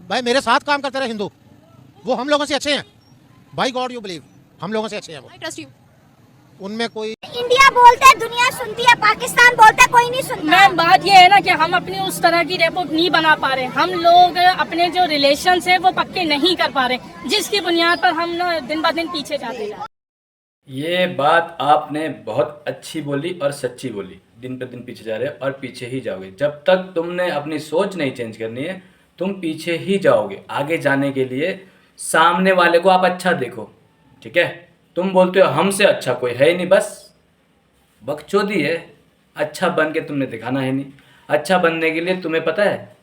भाई मेरे साथ काम करते रहे हिंदू, वो हम लोगों से अच्छे हैं भाई, गॉड यू बिलीव, हम लोगों से अच्छे हैं वो। I trust you. उनमें कोई इंडिया बोलते हैं दुनिया सुनती है, पाकिस्तान बोलते हैं कोई नहीं सुनता। मैम बात ये है ना कि हम अपनी उस तरह की रिपोर्ट नहीं बना पा रहे, हम लोग अपने जो रिलेशंस है वो पक्के नहीं कर पा रहे, जिसकी बुनियाद पर हम ना दिन ब दिन पीछे जाते हैं। ये बात आपने बहुत अच्छी बोली और सच्ची बोली। दिन पे दिन पीछे जा रहे हो और पीछे ही जाओगे। जब तक तुमने अपनी सोच नहीं चेंज करनी है, तुम पीछे ही जाओगे। आगे जाने के लिए सामने वाले को आप अच्छा देखो, ठीक है। तुम बोलते हो हमसे अच्छा कोई है ही नहीं, बस बकचोदी है। अच्छा बन के तुमने दिखाना है नहीं। अच्छा बनने के लिए तुम्हें पता है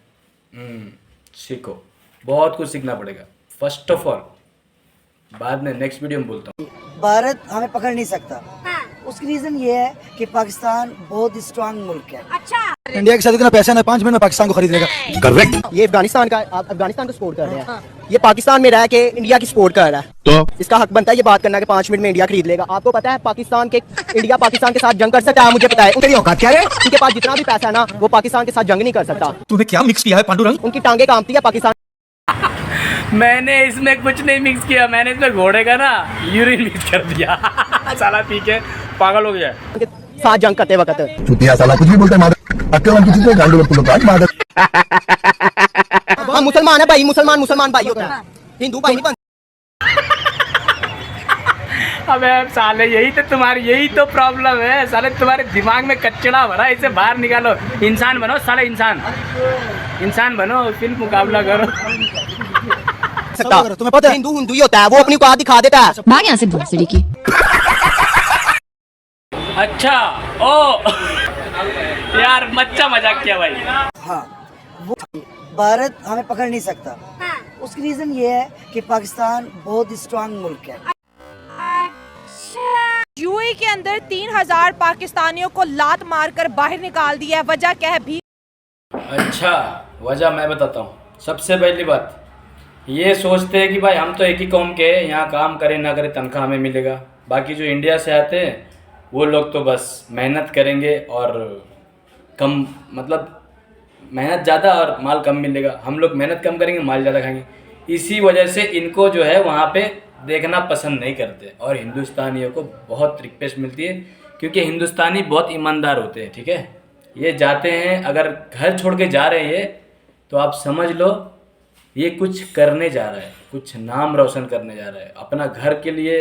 सीखो, बहुत कुछ सीखना पड़ेगा फर्स्ट ऑफ ऑल। बाद में नेक्स्ट वीडियो में बोलता हूँ। भारत हमें पकड़ नहीं सकता। हाँ। उसकी रीजन ये है कि पाकिस्तान बहुत स्ट्रांग मुल्क है। अच्छा, इंडिया के साथ इतना पैसा ना 5 मिनट में पाकिस्तान को खरीद लेगा। करेक्ट। ये अफगानिस्तान का, आप अफगानिस्तान को सपोर्ट कर रहे हैं। ये पाकिस्तान में रह के इंडिया की सपोर्ट कर रहा है, तो इसका हक बनता है ये बात करना कि 5 मिनट में इंडिया खरीद लेगा। आपको पता है पाकिस्तान के इंडिया पाकिस्तान के साथ जंग कर सकता है, मुझे पता है। तेरी औकात क्या है? उनके पास जितना भी पैसा है ना, वो पाकिस्तान के साथ जंग नहीं कर सकता। तूने क्या मिक्स किया है पांडुरंग? उनकी टांगे कांपती है पाकिस्तान। मैंने इसमें कुछ नहीं मिक्स किया, मैंने इसमें घोड़े का ना यूरिन मिक्स कर दिया। साला पी के पागल हो गया। उनके साथ जंग करते वक्त चुतिया साला कुछ भी बोलता है। मादर अक्ल की चीजें गांडू लोग काट मादर। हम मुसलमान है भाई, मुसलमान भाई होता है, हिंदू भाई नहीं बनता। अबे साले यही तो प्रॉब्लम है। साले तुम्हारे दिमाग में कचड़ा भरा, इसे बाहर निकालो। इंसान बनो साले, इंसान बनो, फिर मुकाबला करो। तुम्हें पता है हिंदू ही होता है, वो अपनी औकात दिखा देता है। भाग यहाँ से भोसड़ी की। अच्छा ओ यार मच्चा मजाक किया भाई। हाँ, वो भारत हमें पकड़ नहीं सकता। हाँ। उसकी रीजन ये है कि पाकिस्तान बहुत स्ट्रांग मुल्क है। यूएई के अंदर 3000 पाकिस्तानियों को लात मारकर बाहर निकाल दिया है, वजह क्या है भी? अच्छा वजह मैं बताता हूँ। सबसे पहली बात ये सोचते हैं कि भाई हम तो एक ही कौम के हैं, यहाँ काम करें ना करें तनख्वाह हमें मिलेगा। बाकी जो इंडिया से आते हैं वो लोग तो बस मेहनत करेंगे और कम, मतलब मेहनत ज़्यादा और माल कम मिलेगा। हम लोग मेहनत कम करेंगे, माल ज़्यादा खाएंगे। इसी वजह से इनको जो है वहाँ पे देखना पसंद नहीं करते। और हिंदुस्तानियों को बहुत रिक्वेस्ट मिलती है, क्योंकि हिंदुस्तानी बहुत ईमानदार होते हैं, ठीक है। ये जाते हैं, अगर घर छोड़ के जा रहे हैं तो आप समझ लो ये कुछ करने जा रहा है, कुछ नाम रोशन करने जा रहा है, अपना घर के लिए,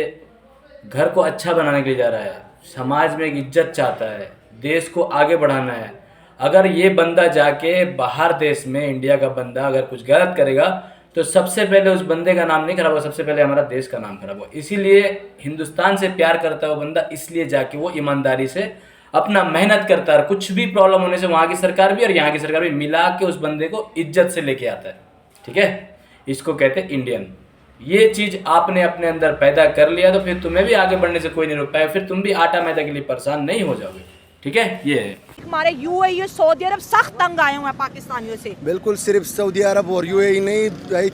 घर को अच्छा बनाने के लिए जा रहा है, समाज में एक इज्जत चाहता है, देश को आगे बढ़ाना है। अगर ये बंदा जाके बाहर देश में, इंडिया का बंदा अगर कुछ गलत करेगा तो सबसे पहले उस बंदे का नाम नहीं खराब होगा, सबसे पहले हमारा देश का नाम खराब होगा। इसीलिए हिंदुस्तान से प्यार करता है वो बंदा, इसलिए जाके वो ईमानदारी से अपना मेहनत करता है। कुछ भी प्रॉब्लम होने से वहाँ की सरकार भी और यहाँ की सरकार भी मिला के उस बंदे को इज्जत से लेके आता है, ठीक है। इसको कहते हैं इंडियन। ये चीज़ आपने अपने अंदर पैदा कर लिया तो फिर तुम्हें भी आगे बढ़ने से कोई नहीं रोक पाएगा, फिर तुम भी आटा मैदा के लिए परेशान नहीं हो जाओगे, ठीक है। ये है हमारे यूएई सऊदी अरब सख्त तंग आए हुए हैं पाकिस्तानियों से। बिल्कुल, सिर्फ सऊदी अरब और यूएई नहीं,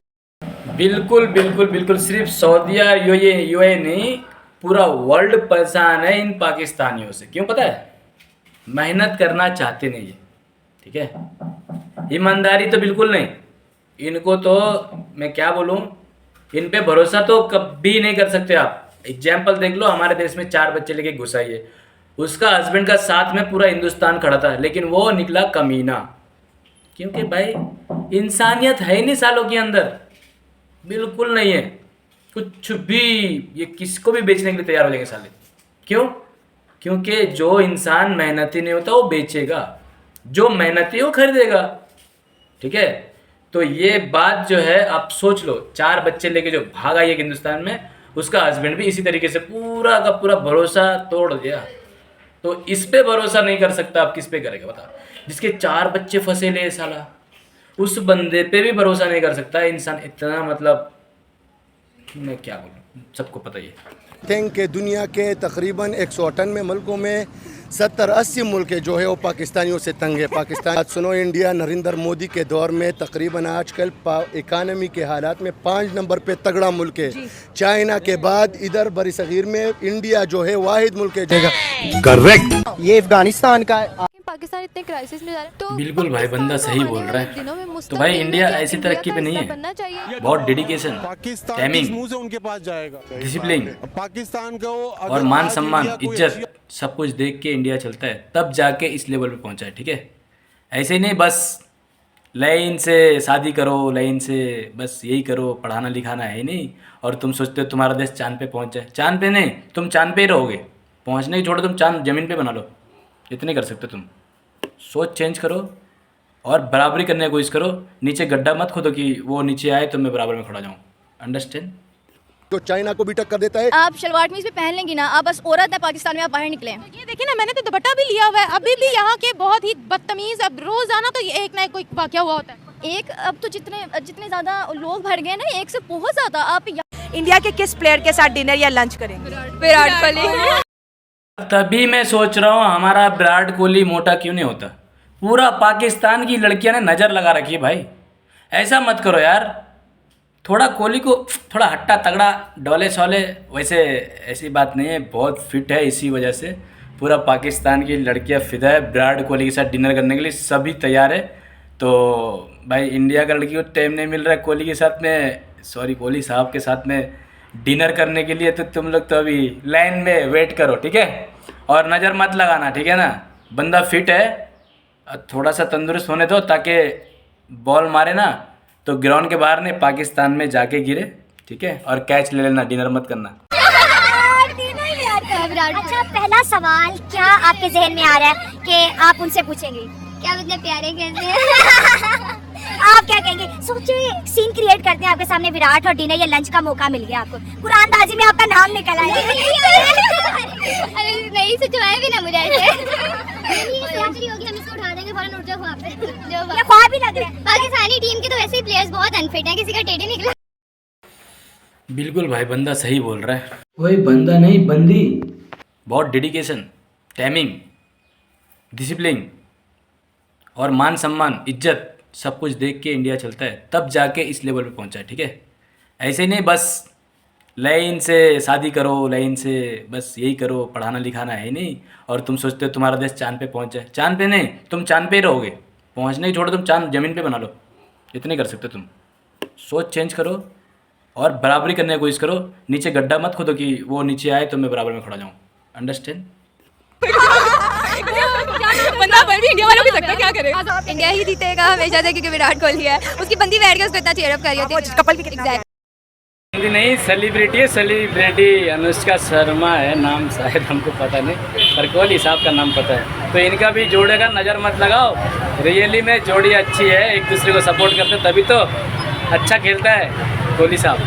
बिल्कुल सिर्फ सऊदी यूएई नहीं, पूरा वर्ल्ड परेशान है इन पाकिस्तानियों से। क्यों पता है? मेहनत करना चाहते नहीं है, ठीक है। ईमानदारी तो बिल्कुल नहीं। इनको तो मैं क्या बोलूँ, इन पे भरोसा तो कभी नहीं कर सकते आप। एग्जाम्पल देख लो, हमारे देश में 4 बच्चे लेके घुस आई है, उसका हस्बैंड का साथ में पूरा हिंदुस्तान खड़ा था, लेकिन वो निकला कमीना। क्योंकि भाई इंसानियत है ही नहीं सालों के अंदर, बिल्कुल नहीं है कुछ भी। ये किसको भी बेचने के लिए तैयार हो जाएंगे साले। क्यों? क्योंकि जो इंसान मेहनती नहीं होता वो बेचेगा, जो मेहनती है वो खरीदेगा, ठीक है। तो ये बात जो है आप सोच लो, 4 बच्चे लेके जो भाग आई है हिंदुस्तान में, उसका हस्बैंड भी इसी तरीके से पूरा का पूरा भरोसा तोड़ दिया। तो इस पे भरोसा नहीं कर सकता, आप किस पे करेगा बता? जिसके 4 बच्चे फंसे ले साला, उस बंदे पे भी भरोसा नहीं कर सकता इंसान। इतना मतलब मैं क्या बोलूँ, सबको पता ही है। थिंक के दुनिया के तकरीबन 198 मुल्कों में 70-80 मुल्क जो है वो पाकिस्तानियों से तंग है। पाकिस्तान बात सुनो, इंडिया नरेंद्र मोदी के दौर में तकरीबन आजकल इकानमी के हालात में 5 नंबर पे तगड़ा मुल्क है। चाइना के बाद इधर बड़ी सगीर में इंडिया जो है वाहिद मुल्क है। करेक्ट। ये अफगानिस्तान का पाकिस्तान इतने क्राइसिस में जा रहा है, तो बिल्कुल भाई, बंदा सही बोल रहा है। दिनों में तो भाई इंडिया ऐसी तरक्की पे नहीं है, बनना चाहिए। बहुत डेडिकेशन, टाइमिंग, उनके पास जाएगा डिसिप्लिन पाकिस्तान को और मान सम्मान, इज्जत सब कुछ देख के इंडिया चलता है, तब जाके इस लेवल पे पहुंचा है। ठीक है, ऐसे ही नहीं बस लाइन से शादी करो, लाइन से बस यही करो, पढ़ाना लिखाना है ही नहीं, और तुम सोचते हो तुम्हारा देश चांद पे पहुंच जाए। चांद पे नहीं, तुम चांद पे ही रहोगे, पहुंचने ही छोड़ो, तुम चांद ज़मीन पे बना लो, इतने कर सकते हो तुम। सोच चेंज करो और बराबरी करने की कोशिश करो, नीचे गड्ढा मत खोदो कि वो नीचे आए तो मैं बराबर में खड़ा जाऊँ। अंडरस्टैंड? जो चाइना को भी टक्कर देता है। आप शलवार कमीज भी पहन लेंगी ना, आप बस औरत है पाकिस्तान में, आप बाहर निकले। ये देखिए ना, मैंने तो दुपट्टा भी लिया हुआ है, अभी भी यहाँ के बहुत ही बदतमीज, अब रोजाना तो ये एक ना एक कोई वाकया हुआ होता है। एक अब तो जितने ज्यादा लोग भर गए ना, एक से बहुत ज्यादा। आप इंडिया के किस प्लेयर के साथ डिनर या लंच करेंगे? विराट कोहली। तभी मैं सोच रहा हूँ हमारा विराट कोहली मोटा क्यों नहीं होता। पूरा पाकिस्तान की लड़कियां ने नज़र लगा रखी है भाई, ऐसा मत करो यार। थोड़ा कोहली को थोड़ा हट्टा तगड़ा डोले शोले, वैसे ऐसी बात नहीं है, बहुत फिट है, इसी वजह से पूरा पाकिस्तान की लड़कियां फिदा है। विराट कोहली के साथ डिनर करने के लिए सभी तैयार है। तो भाई इंडिया का लड़की को टाइम नहीं मिल रहा है कोहली के साथ में, सॉरी कोहली साहब के साथ में डिनर करने के लिए, तो तुम लोग तो अभी लाइन में वेट करो, ठीक है? और नज़र मत लगाना, ठीक है ना? बंदा फिट है, थोड़ा सा तंदुरुस्त होने दो, ताकि बॉल मारे ना तो ग्राउंड के बाहर नहीं, पाकिस्तान में जाके गिरे, ठीक है? और कैच ले लेना, डिनर मत करना। अच्छा, पहला सवाल क्या आपके जहन में आ रहा है कि आप उनसे पूछेंगे? क्या इतने प्यारे कैसे हैं? आप क्या कहेंगे? सोचिए, सीन क्रिएट करते हैं आपके सामने, विराट और डिनर या लंच का मौका मिल गया आपको, कुरानबाजी में आपका नाम निकल आया। अरे नहीं, सचवाए भी ना मुझे ऐसे। होगी, हम इसको उठा देंगे, फौरन उठ जाओ वहाँ पे। ये ख्वाब भी लग रहा है। पाकिस्तानी टीम के तो वैसे ही प्लेयर्स बहुत अनफिट हैं, किसी का टेढ़े निकला। बिल्कुल भाई, बंदा सही बोल रहा है। वही बंदा नहीं, बंदी, बहुत डेडिकेशन, टाइमिंग, डिसिप्लिन और मान सम्मान, इज्जत सब कुछ देख के इंडिया चलता है, तब जाके इस लेवल पे पहुंचा है। ठीक है, ऐसे नहीं बस लाइन से शादी करो, लाइन से बस यही करो, पढ़ाना लिखाना है ही नहीं, और तुम सोचते हो तुम्हारा देश चांद पे पहुंच जाए। चांद पे नहीं, तुम चांद पे ही रहोगे, पहुंचने ही छोड़ो, तुम चांद ज़मीन पे बना लो, इतने कर सकते हो तुम। सोच चेंज करो और बराबरी करने की कोशिश करो, नीचे गड्ढा मत खोदो कि वो नीचे आए तो मैं बराबर में खड़ा जाऊँ। अंडरस्टैंड? बंदा पर भी इंडिया वालों को सकता, क्या करे? इंडिया ही जीतेगा हमेशा से, क्योंकि विराट कोहली है, उसकी बंदी बैठ के उसको इतना चीयर अप कर रही होती है। कपल भी कितना हिंदी नहीं, सेलिब्रिटी है, सेलिब्रिटी अनुष्का शर्मा है नाम, शायद हमको पता नहीं, पर कोहली साहब का नाम पता है। तो इनका भी जोड़े का नज़र मत लगाओ, रियली में जोड़ी अच्छी है, एक दूसरे को सपोर्ट करते, तभी तो अच्छा खेलता है कोहली साहब।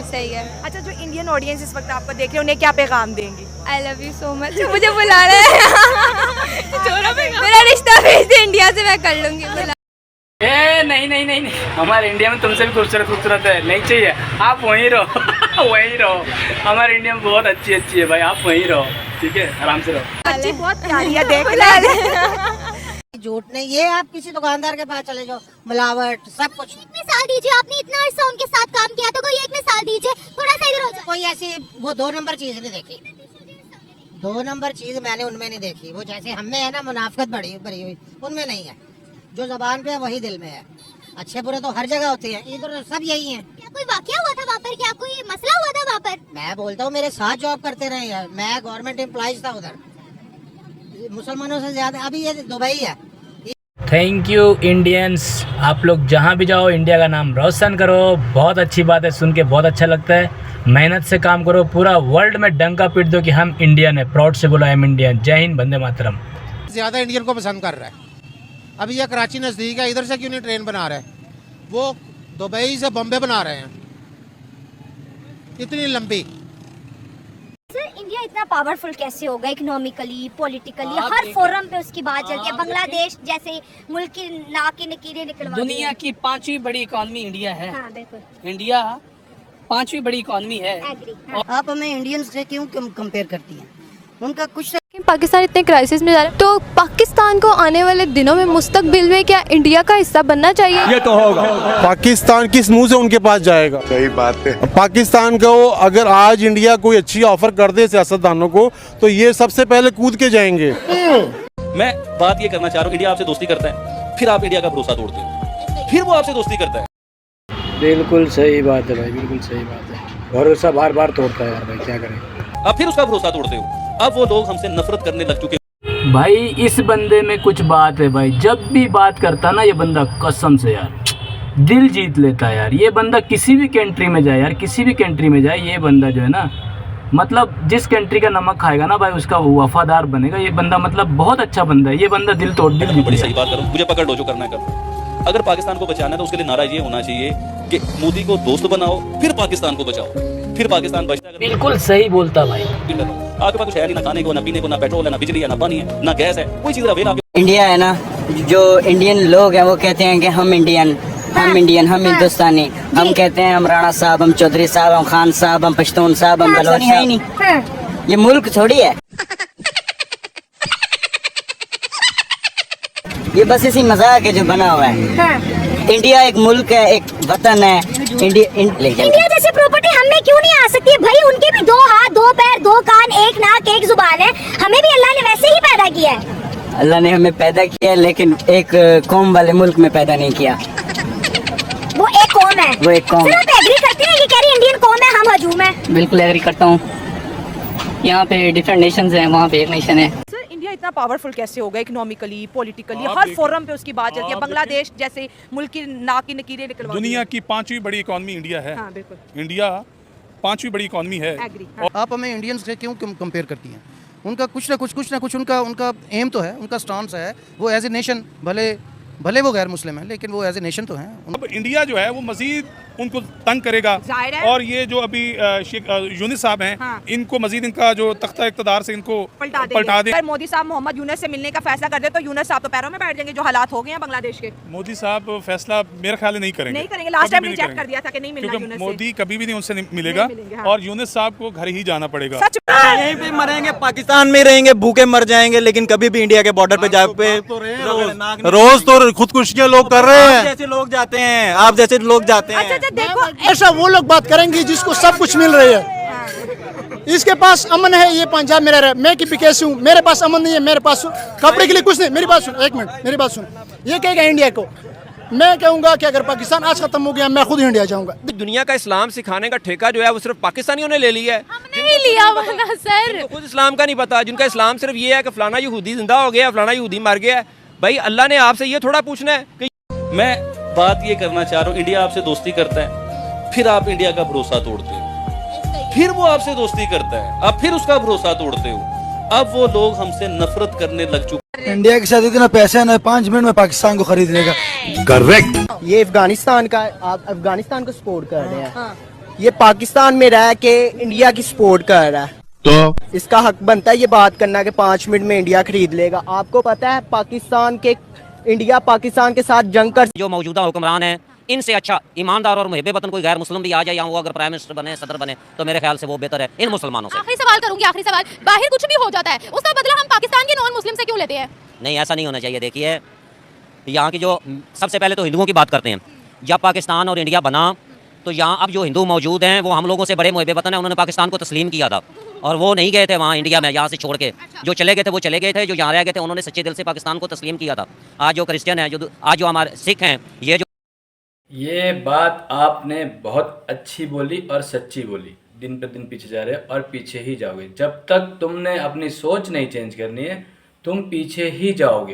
सही है। अच्छा, जो इंडियन ऑडियंस इस वक्त आपको देख रहे हैं, उन्हें क्या पैगाम देंगी? I love you so much. मुझे बुला रहे हैं। मेरा रिश्ता भेज दे इंडिया से, मैं कर लूँगी। नहीं नहीं नहीं नहीं, हमारे इंडिया में तुमसे भी खूबसूरत खूबसूरत है, नहीं चाहिए, आप वहीं रहो वहीं रहो। हमारे इंडिया में बहुत अच्छी अच्छी है भाई, आप वहीं रहो, ठीक है? आराम से रहो। बच्ची बहुत प्यारी है, देख ले। झूठ नहीं, ये आप किसी दुकानदार के पास चले जाओ, मिलावट सब कुछ। मिसाल दीजिए, आपने इतना अर्सा उनके साथ काम किया, तो कोई एक मिसाल दीजिए, थोड़ा सा इधर हो जाए। कोई ऐसी वो 2 नंबर चीज नहीं देखी, 2 नंबर चीज मैंने उनमें नहीं देखी। वो जैसे हमें है ना मुनाफिकत भरी हुई, उनमें नहीं है। जो जबान पे है वही दिल में है। अच्छे बुरे तो हर जगह होते हैं, इधर सब यही है। क्या कोई वाकया हुआ था वहाँ पर? क्या कोई मसला हुआ था वहाँ पर? मैं बोलता हूँ, मेरे साथ जॉब करते रहे हैं, मैं गवर्नमेंट एम्प्लॉइज था उधर, मुसलमानों से ज्यादा। अभी ये दुबई है। थैंक यू इंडियंस, आप लोग जहाँ भी जाओ इंडिया का नाम रोशन करो, बहुत अच्छी बात है, सुन के बहुत अच्छा लगता है। मेहनत से काम करो, पूरा वर्ल्ड में डंका पीट दो कि हम इंडियन है, प्राउड से बोलो आई एम इंडियन। जय हिंद, वंदे मातरम। ज़्यादा इंडियन को पसंद कर रहा है। अभी ये कराची नज़दीक है, इधर से क्यों नहीं ट्रेन बना रहे? वो दुबई से बॉम्बे बना रहे हैं, इतनी लंबी। सर, इंडिया इतना पावरफुल कैसे होगा? इकोनॉमिकली, पॉलिटिकली, हर फोरम पे उसकी बात चलती है। बांग्लादेश जैसे मुल्क की नाक की नकीरें निकलवा, दुनिया की 5वीं बड़ी इकॉनमी इंडिया है। हाँ, बिल्कुल। इंडिया 5वीं बड़ी इकॉनमी है। आप हमें इंडियंस से क्यों कंपेयर करती हैं? उनका कुछ पाकिस्तान इतने क्राइसिस में जा रहा है, तो पाकिस्तान को आने वाले दिनों में मुस्तकबिल में क्या इंडिया का हिस्सा बनना चाहिए? ये तो होगा। पाकिस्तान किस मुंह से उनके पास जाएगा? सही बात है। पाकिस्तान को अगर आज इंडिया कोई अच्छी ऑफर कर दे सियासतदानों को, तो ये सबसे पहले कूद के जाएंगे। मैं बात ये करना चाह रहा हूँ, इंडिया आपसे दोस्ती करता है, फिर आप इंडिया का भरोसा तोड़ते हो, फिर वो आपसे दोस्ती करता है। बिल्कुल सही बात है भाई, बिल्कुल सही बात है। भरोसा बार बार तोड़ता है यार भाई, क्या करें। अब फिर उसका भरोसा तोड़ते हो, अब वो लोग हमसे नफरत करने लग चुके। भाई इस बंदे में कुछ बात है भाई, जब भी बात करता ना ये बंदा कसम से यार दिल जीत लेता है यार। ये बंदा किसी भी कंट्री में जाए यार, किसी भी कंट्री में जाए, ये बंदा जो है ना, मतलब जिस कंट्री का नमक खाएगा ना भाई उसका वफादार बनेगा। ये बंदा मतलब बहुत अच्छा बंदा है, ये बंदा दिल जीत। बड़ी सही बात करूँ, मुझे पकड़ लो जो करना है करो। अगर पाकिस्तान को बचाना है तो उसके लिए नारा ये होना चाहिए कि मोदी को दोस्त बनाओ, फिर पाकिस्तान को बचाओ, फिर पाकिस्तान बचता है। बिल्कुल सही बोलता भाई। आपके पास कुछ है नहीं, ना खाने को, ना पीने को, ना पेट्रोल है, ना बिजली है, ना पानी है, ना गैस है, कोई चीज अवेल आपके। इंडिया है ना, जो इंडियन लोग हैं वो कहते हैं कि हम इंडियन, हम हिंदुस्तानी। हम कहते हैं हम राणा साहब, हम चौधरी साहब, हम खान साहब, हम पश्तून साहब, हम बलोच साहब। ये मुल्क थोड़ी है, ये बस इसी मजाक है जो बना हुआ है। इंडिया एक मुल्क है, एक वतन है। इंडिया जैसी प्रॉपर्टी हमें क्यों नहीं आ सकती है भाई? उनके भी 2 हाथ, 2 पैर, 2 कान, 1 नाक, 1 जुबान है। हमें भी अल्लाह ने वैसे ही पैदा किया है। अल्लाह ने हमें पैदा किया है, लेकिन एक कौम वाले मुल्क में पैदा नहीं किया। वो एक कौम है, वो एक कौम। आप एग्री करते हैं? ये कह रही इंडियन कौम है, हम हजूम है। बिल्कुल एग्री करता हूँ। यहाँ पे डिफरेंट नेशंस हैं, वहाँ पे एक नेशन है। सर इंडिया इतना पावरफुल कैसे होगा? इकोनॉमिकली, पॉलिटिकली, हर फोरम पे उसकी बात चलती है। बांग्लादेश जैसे मुल्क की नाक की नकीरें निकलवा, दुनिया की 5वीं बड़ी इकॉनमी इंडिया है। हाँ, बिल्कुल। इंडिया 5वीं बड़ी इकॉनमी है। आप हमें इंडियंस से क्यों कंपेयर करती हैं? उनका कुछ ना कुछ उनका एम तो है, उनका स्टांस है। वो एज ए नेशन, भले वो गैर मुस्लिम है, लेकिन वो एज ए नेशन तो हैं। अब इंडिया जो है वो मजीद उनको तंग करेगा, और ये जो अभी शेख यूनिस साहब हैं, हाँ। इनको मजीद इनका जो तख्ता इक़्तिदार से इनको पलटा दे। अगर मोदी साहब मोहम्मद यूनुस से मिलने का फैसला कर दे तो यूनुस साहब तो पैरों में बैठ जाएंगे, जो हालात हो गए हैं बांग्लादेश के। मोदी साहब फैसला मेरे ख्याल नहीं करेंगे। लास्ट टाइम रिजेक्ट कर दिया था कि नहीं मिलना क्योंकि यूनुस मोदी कभी भी नहीं उनसे मिलेगा, और यूनुस साहब को घर ही जाना पड़ेगा। यहीं पे मरेंगे, पाकिस्तान में रहेंगे, भूखे मर जाएंगे, लेकिन कभी भी इंडिया के बॉर्डर पे जाए रोज तो खुदकुशियां लोग कर रहे हैं। जैसे लोग जाते हैं, आप जैसे लोग जाते हैं। देखो वो लोग बात करेंगे जिसको सब कुछ मिल रही है। इसके पास अमन है, ये पंजाब में रह रहा है। मैं की पिकेसी हूँ, मेरे पास अमन नहीं है, मेरे पास कपड़े के लिए कुछ नहीं। मेरी बात सुन, 1 मिनट मेरी बात सुन। ये कहेगा इंडिया को, मैं कहूँगा कि अगर पाकिस्तान आज खत्म हो गया, मैं खुद इंडिया जाऊँगा। दुनिया का इस्लाम सिखाने का ठेका जो है वो सिर्फ पाकिस्तानियों ने ले लिया है। नहीं लिया वरना सर, खुद इस्लाम का नहीं पता। जिनका इस्लाम सिर्फ ये है कि फलाना यहूदी जिंदा हो गया, फलाना यहूदी मर गया है। भाई अल्लाह ने आपसे ये थोड़ा पूछना है कि मैं बात ये करना चाह रहा हूँ, इंडिया आपसे दोस्ती करता है, फिर आप इंडिया का भरोसा तोड़ते हो, फिर वो आपसे दोस्ती करता है, अब फिर उसका भरोसा तोड़ते हो, अब वो लोग हमसे नफरत करने लग चुके। इंडिया के साथ इतना पैसा है ना, 5 मिनट में पाकिस्तान को खरीद लेगा। करेक्ट। ये अफगानिस्तान का, आप अफगानिस्तान को सपोर्ट कर रहे हैं। ये पाकिस्तान में रह के इंडिया की सपोर्ट कर रहा है, तो इसका हक बनता है ये बात करना कि 5 मिनट में इंडिया खरीद लेगा। आपको पता है इंडिया पाकिस्तान के साथ जंग कर, जो मौजूदा हुक्मरान है इनसे अच्छा ईमानदार और मुहिब वतन कोई गैर मुस्लिम भी आ जाए, या वो अगर प्राइम मिनिस्टर बने, सदर बने, तो मेरे ख्याल से वो बेहतर है इन मुसलमानों से। आखिरी सवाल करूंगी, आखिरी सवाल। बाहर कुछ भी हो जाता है, उसका बदला हम पाकिस्तान के नॉन मुस्लिम से क्यों लेते हैं? नहीं, ऐसा नहीं होना चाहिए। देखिए यहाँ की जो सबसे पहले तो हिंदुओं की बात करते हैं। जब पाकिस्तान और इंडिया बना तो यहाँ अब जो हिंदू मौजूद हैं वो हम लोगों से बड़े मुहिब वतन है। उन्होंने पाकिस्तान को तस्लीम किया था, और वो नहीं गए थे वहाँ इंडिया में, यहाँ से छोड़ के। जो चले गए थे वो चले गए थे, जो यहाँ रह गए थे उन्होंने सच्चे दिल से पाकिस्तान को तस्लीम किया था। आज जो क्रिश्चियन है, आज जो हमारे सिख हैं, ये बात आपने बहुत अच्छी बोली और सच्ची बोली। दिन पर दिन पीछे जा रहे हो और पीछे ही जाओगे। जब तक तुमने अपनी सोच नहीं चेंज करनी है, तुम पीछे ही जाओगे।